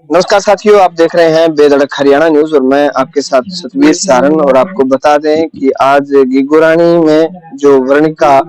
नमस्कार साथियों, आप देख रहे हैं बेधड़क हरियाणा न्यूज और मैं आपके साथ सतवीर सारंग। और आपको बता दें कि आज गिगुरानी में जो वर्णिका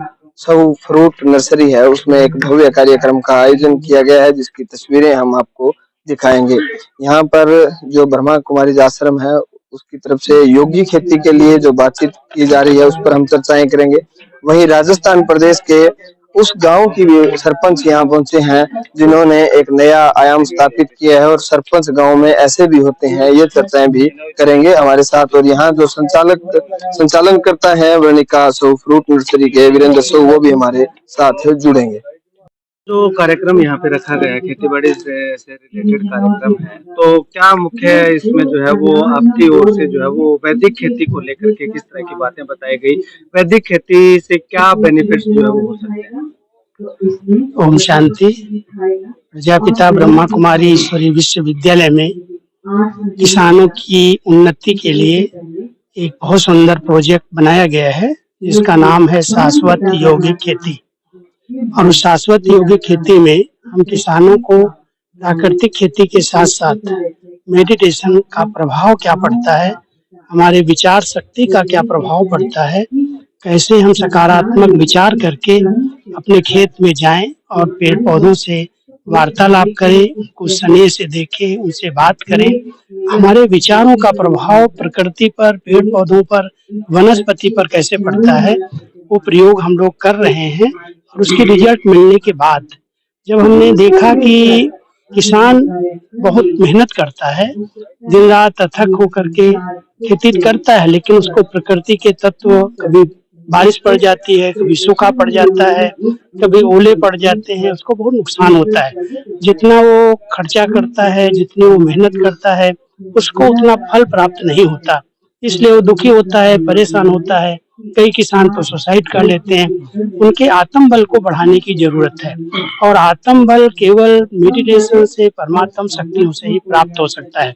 सब फ्रूट नर्सरी है उसमें एक भव्य कार्यक्रम का आयोजन किया गया है, जिसकी तस्वीरें हम आपको दिखाएंगे। यहाँ पर जो ब्रह्मा कुमारी आश्रम है उसकी तरफ से योगी खेती के लिए जो बातचीत की जा रही है उस पर हम चर्चाएं करेंगे। वहीं राजस्थान प्रदेश के उस गांव की भी सरपंच यहाँ पहुंचे हैं जिन्होंने एक नया आयाम स्थापित किया है, और सरपंच गांव में ऐसे भी होते हैं, ये चर्चाएं भी करेंगे हमारे साथ। और यहाँ जो संचालन करता है वर्णिका सो फ्रूट नर्सरी के वीरेंद्र सो, वो भी हमारे साथ जुड़ेंगे। जो कार्यक्रम यहाँ पे रखा गया है खेती बाड़ी से रिलेटेड कार्यक्रम है, तो क्या मुख्य इसमें जो है वो आपकी ओर से जो है वो वैदिक खेती को लेकर के किस तरह की बातें बताई गई, वैदिक खेती से क्या बेनिफिट्स जो है वो हो सकते हैं? ओम शांति। प्रजापिता ब्रह्मा कुमारी ईश्वरी विश्वविद्यालय में किसानों की उन्नति के लिए एक बहुत सुंदर प्रोजेक्ट बनाया गया है, जिसका नाम है शाश्वत यौगिक खेती। और उस शाश्वत यौगिक खेती में हम किसानों को प्राकृतिक खेती के साथ साथ मेडिटेशन का प्रभाव क्या पड़ता है, हमारे विचार शक्ति का क्या प्रभाव पड़ता है, कैसे हम सकारात्मक विचार करके अपने खेत में जाएं और पेड़ पौधों से वार्तालाप करें, उनको स्नेह से देखें, उनसे बात करें, हमारे विचारों का प्रभाव प्रकृति पर, पेड़ पौधों पर, वनस्पति पर कैसे पड़ता है, वो प्रयोग हम लोग कर रहे हैं। और उसके रिजल्ट मिलने के बाद जब हमने देखा कि किसान बहुत मेहनत करता है, दिन रात अथक होकर के खेती करता है, लेकिन उसको प्रकृति के तत्व, कभी बारिश पड़ जाती है, कभी सूखा पड़ जाता है, कभी ओले पड़ जाते हैं, उसको बहुत नुकसान होता है। जितना वो खर्चा करता है, जितनी वो मेहनत करता है, उसको उतना फल प्राप्त नहीं होता, इसलिए वो दुखी होता है, परेशान होता है। कई किसान तो सुसाइड कर लेते हैं। उनके आत्म बल को बढ़ाने की जरूरत है, और आत्म बल केवल मेडिटेशन से, परमात्म शक्तियों से ही प्राप्त हो सकता है।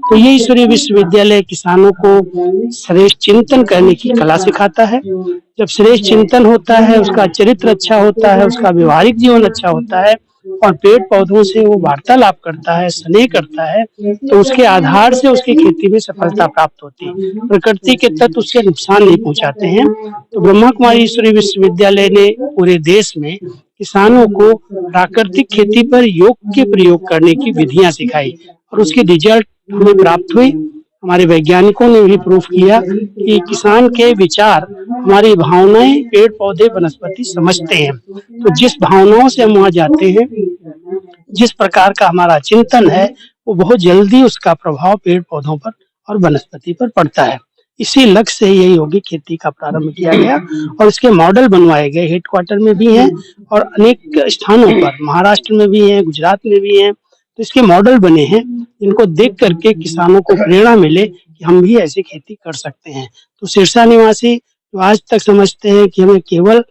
तो ये ईश्वरीय विश्वविद्यालय किसानों को श्रेष्ठ चिंतन करने की कला सिखाता है। जब श्रेष्ठ चिंतन होता है, उसका चरित्र अच्छा होता है, उसका व्यवहारिक जीवन अच्छा होता है, और पेड़ पौधों से वो वार्तालाप करता है, स्नेह करता है, तो उसके आधार से उसकी खेती में सफलता प्राप्त होती है। प्रकृति के तत्व उससे नुकसान नहीं पहुंचाते हैं। तो ब्रह्मा कुमारी ईश्वरीय विश्वविद्यालय ने पूरे देश में किसानों को प्राकृतिक खेती पर योग के प्रयोग करने की विधियां सिखाई, और उसके रिजल्ट हमें प्राप्त हुए। हमारे वैज्ञानिकों ने भी प्रूफ किया कि किसान के विचार हमारी भावनाएं, पेड़ पौधे, वनस्पति समझते हैं। तो जिस भावनाओं से हम वहां जाते हैं, जिस प्रकार का हमारा चिंतन है, वो बहुत जल्दी उसका प्रभाव पेड़ पौधों पर और वनस्पति पर पड़ता है। इसी लक्ष्य से ये यौगिक खेती का प्रारंभ किया गया, और इसके मॉडल बनवाए गए। हेडक्वार्टर में भी हैं और अनेक स्थानों पर, महाराष्ट्र में भी हैं, गुजरात में भी हैं। तो इसके मॉडल बने हैं, इनको देख करके किसानों को प्रेरणा मिले कि हम भी ऐसी खेती कर सकते हैं। तो सिरसा निवासी जो आज तक समझते हैं कि हमें केवल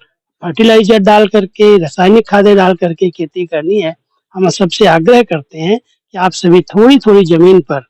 फर्टिलाइजर डाल करके, रासायनिक खादें डाल करके खेती करनी है, हम सबसे आग्रह करते हैं कि आप सभी थोड़ी थोड़ी जमीन पर,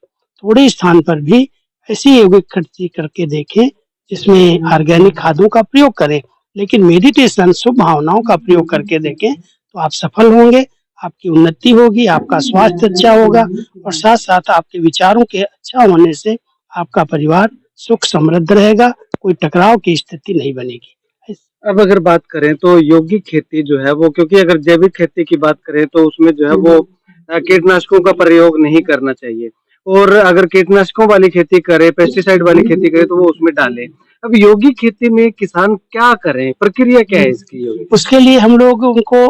थोड़े स्थान पर भी ऐसी यौगिक खेती करके देखें, जिसमें ऑर्गेनिक खादों का प्रयोग करें, लेकिन मेडिटेशन, शुभ भावनाओं का प्रयोग करके देखें, तो आप सफल होंगे, आपकी उन्नति होगी, आपका स्वास्थ्य अच्छा होगा, और साथ साथ आपके विचारों के अच्छा होने से आपका परिवार सुख समृद्ध रहेगा, कोई टकराव की स्थिति नहीं बनेगी। अब अगर बात करें तो यौगिक खेती जो है वो, क्योंकि अगर जैविक खेती की बात करें तो उसमें जो है वो कीटनाशकों का प्रयोग नहीं करना चाहिए, और अगर कीटनाशकों वाली खेती करे, पेस्टिसाइड वाली खेती करे तो वो उसमें डाले। अब यौगिक खेती में किसान क्या करें, प्रक्रिया क्या है इसकी? उसके लिए हम लोग उनको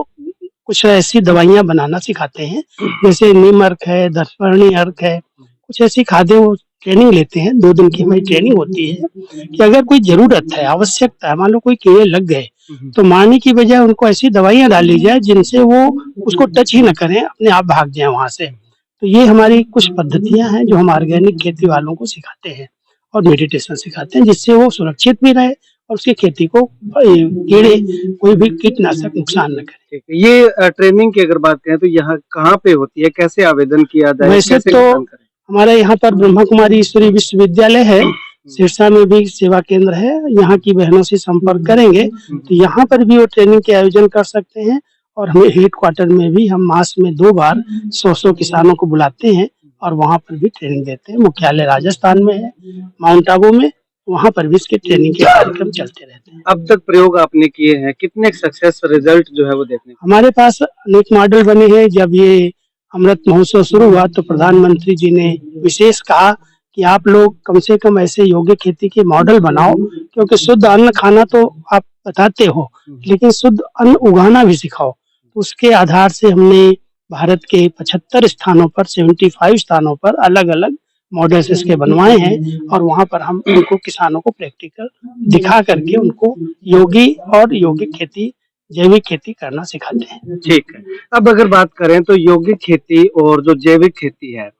कुछ ऐसी दवाइयां बनाना सिखाते हैं, जैसे नीम अर्क है, दशपर्णी अर्क है, कुछ ऐसी खादें वो ट्रेनिंग लेते हैं। 2 दिन की हमारी ट्रेनिंग होती है कि अगर कोई जरूरत है, आवश्यकता है, मान लो कोई कीड़े लग गए, तो मारने की बजाय उनको ऐसी दवाइयां डाली जाए जिनसे वो उसको टच ही न करें, अपने आप भाग जाए वहां से। तो ये हमारी कुछ पद्धतियां हैं जो हम ऑर्गेनिक खेती वालों को सिखाते हैं, और मेडिटेशन सिखाते हैं, जिससे वो सुरक्षित भी रहे और उसकी खेती को कीड़े, कोई भी कीटनाशक नुकसान न करे। ये ट्रेनिंग की अगर बात करें तो यहाँ कहाँ पे होती है, कैसे आवेदन किया जाए? वैसे तो हमारे यहाँ पर ब्रह्मा कुमारी ईश्वरीय विश्वविद्यालय है, सिरसा में भी सेवा केंद्र है, यहाँ की बहनों से संपर्क करेंगे तो यहाँ पर भी वो ट्रेनिंग के आयोजन कर सकते हैं। और हमें हेड क्वार्टर में भी हम मास में 2 बार 100 किसानों को बुलाते हैं और वहाँ पर भी ट्रेनिंग देते हैं। मुख्यालय राजस्थान में है, माउंट आबू में, वहाँ पर भी इसके ट्रेनिंग के कार्यक्रम चलते रहते हैं। अब तक प्रयोग आपने किए हैं, कितने सक्सेस रिजल्ट जो है वो देखने को? हमारे पास अनेक मॉडल बने हैं। जब ये अमृत महोत्सव शुरू हुआ तो प्रधानमंत्री जी ने विशेष कहा कि आप लोग कम से कम ऐसे योगिक खेती के मॉडल बनाओ, क्योंकि शुद्ध अन्न खाना तो आप बताते हो, लेकिन शुद्ध अन्न उगाना भी सिखाओ। तो उसके आधार से हमने भारत के 75 स्थानों पर 75 स्थानों पर अलग अलग मॉडल्स इसके बनवाए हैं और वहाँ पर हम उनको किसानों को प्रैक्टिकल दिखा करके उनको योगी और यौगिक खेती, जैविक खेती करना सिखाते हैं। ठीक है। अब अगर बात करें तो यौगिक खेती और जो जैविक खेती है,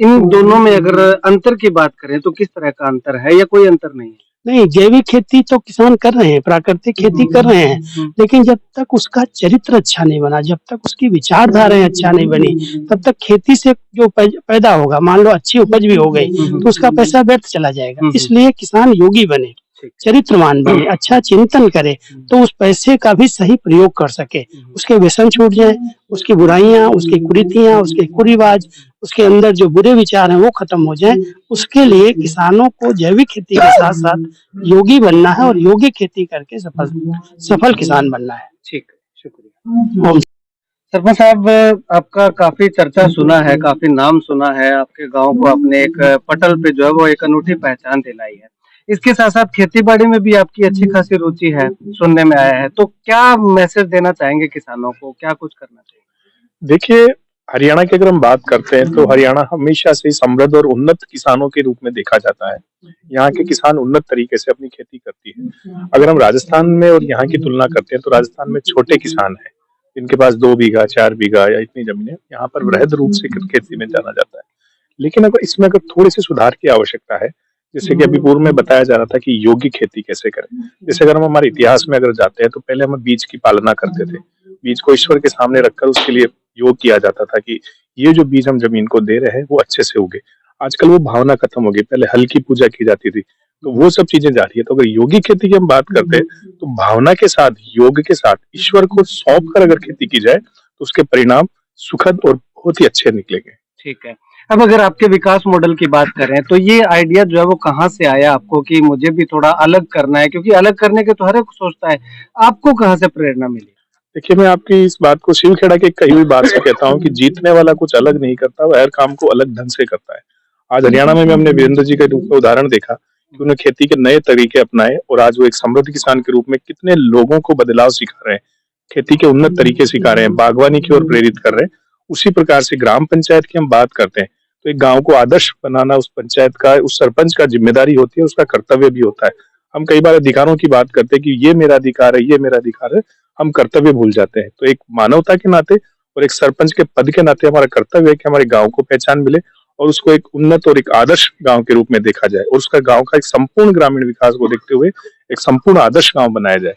इन दोनों में अगर अंतर की बात करें तो किस तरह का अंतर है या कोई अंतर नहीं है? नहीं, जैविक खेती तो किसान कर रहे हैं, प्राकृतिक खेती कर रहे हैं, लेकिन जब तक उसका चरित्र अच्छा नहीं बना, जब तक उसकी विचारधाराएं अच्छा नहीं बनी, तब तक खेती से जो पैदा होगा, मान लो अच्छी उपज भी हो गई, तो उसका पैसा व्यर्थ चला जाएगा। इसलिए किसान योगी बने, चरित्रवान बने, अच्छा चिंतन करे, तो उस पैसे का भी सही प्रयोग कर सके, उसके व्यसन छूट जाए, उसकी बुराइयां, उसकी कुरीतियां, उसके कुरिवाज, उसके अंदर जो बुरे विचार हैं वो खत्म हो जाए। उसके लिए किसानों को जैविक खेती के साथ साथ योगी बनना है और योगिक खेती करके सफल किसान बनना है। ठीक, शुक्रिया। सरपंच साहब, आपका काफी चर्चा सुना है, काफी नाम सुना है, आपके गांव को अपने एक पटल पे जो है वो एक अनूठी पहचान दिलाई है। इसके साथ साथ खेती बाड़ी में भी आपकी अच्छी खासी रुचि है, सुनने में आया है, तो क्या मैसेज देना चाहेंगे किसानों को, क्या कुछ करना चाहिए? देखिए, हरियाणा की अगर हम बात करते हैं तो हरियाणा हमेशा से समृद्ध और उन्नत किसानों के रूप में देखा जाता है। यहाँ के किसान उन्नत तरीके से अपनी खेती करती है। अगर हम राजस्थान में और यहाँ की तुलना करते हैं तो राजस्थान में छोटे किसान हैं, जिनके पास 2 बीघा 4 बीघा या इतनी जमीन है, यहाँ पर वृहद रूप से खेती में जाना जाता है। लेकिन अगर इसमें थोड़े से सुधार की आवश्यकता है, जैसे कि अभी पूर्व में बताया जा रहा था कि योगिक खेती कैसे करें। जैसे अगर हम हमारे इतिहास में अगर जाते हैं तो पहले हम बीज की पालना करते थे, बीज को ईश्वर के सामने रखकर उसके लिए योग किया जाता था कि ये जो बीज हम जमीन को दे रहे हैं वो अच्छे से उगे। आजकल वो भावना खत्म हो गई, पहले हल की पूजा की जाती थी, तो वो सब चीजें जा रही है। तो अगर योगिक खेती की हम बात करते हैं तो भावना के साथ, योग के साथ ईश्वर को सौंप कर अगर खेती की जाए तो उसके परिणाम सुखद और बहुत ही अच्छे निकलेंगे। ठीक है। अब अगर आपके विकास मॉडल की बात करें तो ये आइडिया जो है वो कहाँ से आया आपको कि मुझे भी थोड़ा अलग करना है, क्योंकि अलग करने के तो हर एक सोचता है, आपको कहाँ से प्रेरणा मिली? देखिए, मैं आपकी इस बात को शिवखेड़ा की कही हुई बात से कहता हूँ कि जीतने वाला कुछ अलग नहीं करता, वह हर काम को अलग ढंग से करता है। आज हरियाणा में भी हमने वीरेंद्र जी के रूप में उदाहरण देखा कि उन्होंने खेती के नए तरीके अपनाए और आज वो एक समृद्ध किसान के रूप में कितने लोगों को बदलाव सिखा रहे हैं, खेती के उन्नत तरीके सिखा रहे हैं, बागवानी की ओर प्रेरित कर रहे हैं। उसी प्रकार से ग्राम पंचायत की हम बात करते हैं तो एक गांव को आदर्श बनाना उस पंचायत का, उस सरपंच का जिम्मेदारी होती है, उसका कर्तव्य भी होता है। हम कई बार अधिकारों की बात करते हैं कि ये मेरा अधिकार है, ये मेरा अधिकार है, हम कर्तव्य भूल जाते हैं। तो एक मानवता के नाते और एक सरपंच के पद के नाते हमारा कर्तव्य है कि हमारे गांव को पहचान मिले और उसको एक उन्नत और एक आदर्श गांव के रूप में देखा जाए और उसका गांव का एक संपूर्ण ग्रामीण विकास को देखते हुए एक संपूर्ण आदर्श गांव बनाया जाए।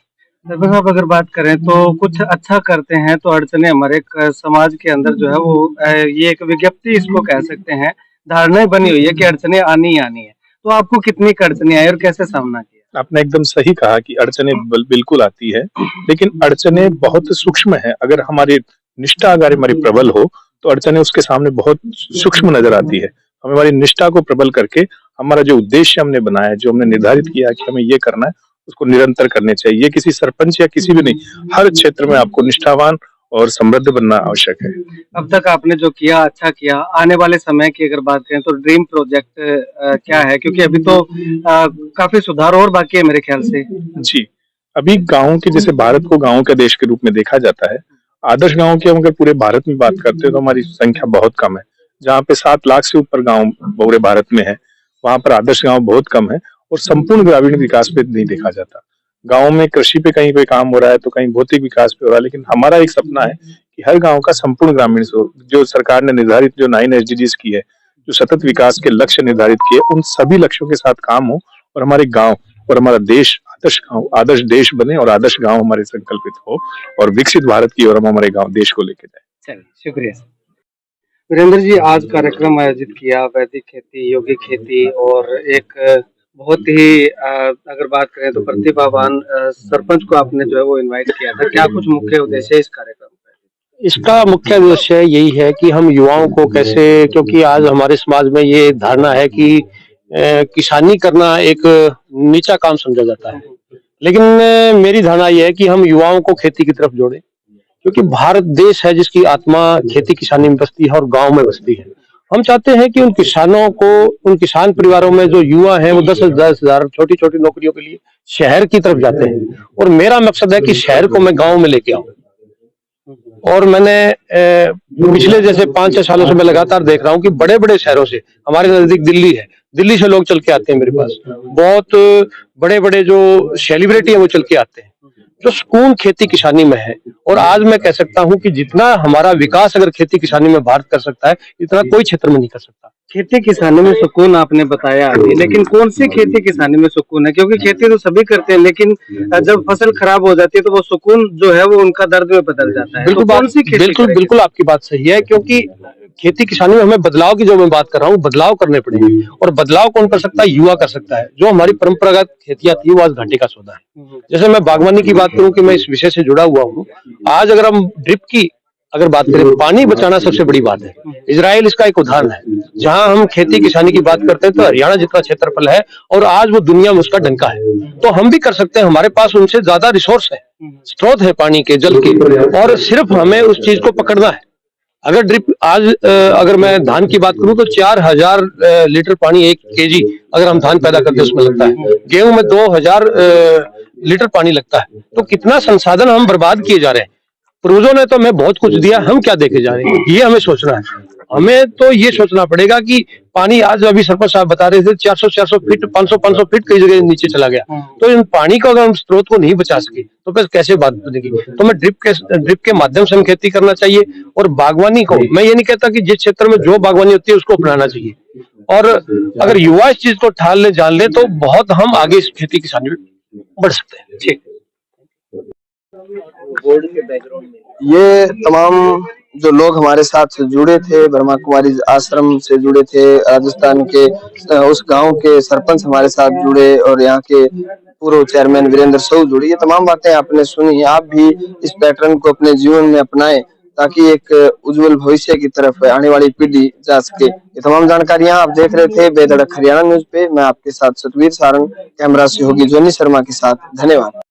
साहब, अगर बात करें तो कुछ अच्छा करते हैं तो अड़चने हमारे समाज के अंदर जो है वो ये एक विज्ञप्ति इसको कह सकते हैं, धारणा बनी हुई है कि अड़चने आनी ही आनी है। तो आपको कितनी अड़चने आई और कैसे सामना किया? आपने एकदम सही कहा कि अड़चने बिल्कुल आती है, लेकिन अड़चने बहुत सूक्ष्म है। अगर हमारी निष्ठा अगर हमारी प्रबल हो तो अड़चने उसके सामने बहुत सूक्ष्म नजर आती है। हमें हमारी निष्ठा को प्रबल करके हमारा जो उद्देश्य हमने बनाया है, जो हमने निर्धारित किया कि हमें ये करना है, उसको निरंतर करने चाहिए। ये किसी सरपंच या किसी भी नहीं, हर क्षेत्र में आपको निष्ठावान और समृद्ध बनना आवश्यक है। अब तक आपने जो किया अच्छा किया, आने वाले समय की अगर बात करें तो ड्रीम प्रोजेक्ट क्या है, क्योंकि अभी तो काफी सुधार और बाकी है मेरे ख्याल से। जी, अभी गाँव के, जैसे भारत को गाँव के देश के रूप में देखा जाता है, आदर्श गाँव की हम अगर पूरे भारत में बात करते हैं तो हमारी संख्या बहुत कम है। जहाँ पे 7 लाख से ऊपर गाँव पूरे भारत में है, वहाँ पर आदर्श गाँव बहुत कम है और संपूर्ण ग्रामीण विकास पे नहीं देखा जाता। गाँव में कृषि पे कहीं पे काम हो रहा है तो कहीं भौतिक विकास पे हो रहा है, लेकिन हमारा एक सपना है कि हर गाँव का संपूर्ण ग्रामीण, जो सरकार ने निर्धारित जो 9 SDGs की है, जो सतत विकास के लक्ष्य निर्धारित किए, उन सभी लक्ष्यों के साथ काम हो और हमारे गाँव और हमारा देश आदर्श गाँव, आदर्श देश बने और आदर्श गाँव हमारे संकल्पित हो और विकसित भारत की ओर हम हमारे गाँव देश को लेके जाए। चलिए, शुक्रिया। वीरेंद्र जी, आज कार्यक्रम आयोजित किया वैदिक खेती, योगिक खेती और एक बहुत ही अगर बात करें तो प्रतिभावान सरपंच को आपने जो है वो इनवाइट किया था। क्या कुछ मुख्य उद्देश्य है इस कार्यक्रम का? इसका मुख्य उद्देश्य यही है कि हम युवाओं को कैसे, क्योंकि आज हमारे समाज में ये धारणा है कि किसानी करना एक नीचा काम समझा जाता है, लेकिन मेरी धारणा यह है कि हम युवाओं को खेती की तरफ जोड़ें, क्योंकि भारत देश है जिसकी आत्मा खेती किसानी में बसती है और गांव में बसती है। हम चाहते हैं कि उन किसानों को, उन किसान परिवारों में जो युवा हैं वो 10,000 छोटी छोटी नौकरियों के लिए शहर की तरफ जाते हैं, और मेरा मकसद है कि शहर को मैं गाँव में लेके आऊं। और मैंने पिछले जैसे 5-6 सालों से मैं लगातार देख रहा हूँ कि बड़े बड़े शहरों से, हमारे नजदीक दिल्ली है, दिल्ली से लोग चल के आते हैं मेरे पास, बहुत बड़े बड़े जो सेलिब्रिटी है वो चल के आते हैं, जो सुकून खेती किसानी में है। और आज मैं कह सकता हूँ कि जितना हमारा विकास अगर खेती किसानी में भारत कर सकता है, इतना कोई क्षेत्र में नहीं कर सकता। खेती किसानी में सुकून आपने बताया अभी, लेकिन कौन सी खेती किसानी में सुकून है? क्योंकि खेती तो सभी करते हैं, लेकिन जब फसल खराब हो जाती है तो वो सुकून जो है वो उनका दर्द में बदल जाता है। बिल्कुल तो कौन सी खेती बिल्कुल बिल्कुल आपकी बात सही है, क्योंकि खेती किसानी में हमें बदलाव की जो मैं बात कर रहा हूँ, बदलाव करने पड़ेंगे। और बदलाव कौन कर सकता है? युवा कर सकता है। जो हमारी परंपरागत खेतियां थी वो आज घाटे का सौदा है। जैसे मैं बागवानी की बात करूं कि मैं इस विषय से जुड़ा हुआ हूँ, आज अगर हम ड्रिप की अगर बात करें, पानी बचाना सबसे बड़ी बात है। इजराइल इसका एक उदाहरण है। जहां हम खेती किसानी की बात करते हैं तो हरियाणा जितना क्षेत्रफल है और आज वो दुनिया में उसका डंका है, तो हम भी कर सकते हैं। हमारे पास उनसे ज्यादा रिसोर्स है, स्रोत है पानी के, जल के, और सिर्फ हमें उस चीज को पकड़ना है। अगर ड्रिप आज अगर मैं धान की बात करूं तो 4,000 लीटर पानी 1 kg अगर हम धान पैदा करते हैं उसमें लगता है। गेहूं में 2,000 लीटर पानी लगता है। तो कितना संसाधन हम बर्बाद किए जा रहे हैं। पूर्वजों ने तो हमें बहुत कुछ दिया, हम क्या देके जा रहे हैं, ये हमें सोचना है। हमें तो ये सोचना पड़ेगा कि पानी, आज अभी सरपंच साहब बता रहे थे 400 फीट, 500 फीट कई जगह नीचे चला गया। तो इन पानी को अगर हम स्रोत को नहीं बचा सके तो फिर कैसे बात बनेगी? तो मैं ड्रिप के माध्यम से हम खेती करना चाहिए। और बागवानी को मैं ये नहीं कहता कि जिस क्षेत्र में जो बागवानी होती है उसको अपनाना चाहिए, और अगर युवा इस चीज को ठान ले, जान ले, तो बहुत हम आगे इस खेती किसानी में बढ़ सकते हैं। ठीक। ये तमाम जो लोग हमारे साथ जुड़े थे, ब्रह्मा कुमारी आश्रम से जुड़े थे, राजस्थान के उस गांव के सरपंच हमारे साथ जुड़े, और यहाँ के पूर्व चेयरमैन वीरेंद्र साहू जुड़े। ये तमाम बातें आपने सुनी। आप भी इस पैटर्न को अपने जीवन में अपनाएं ताकि एक उज्जवल भविष्य की तरफ आने वाली पीढ़ी जा सके। ये तमाम जानकारियां आप देख रहे थे बेधड़क हरियाणा न्यूज पे। मैं आपके साथ सतवीर सारंग, कैमरा से होगी जोनी शर्मा के साथ। धन्यवाद।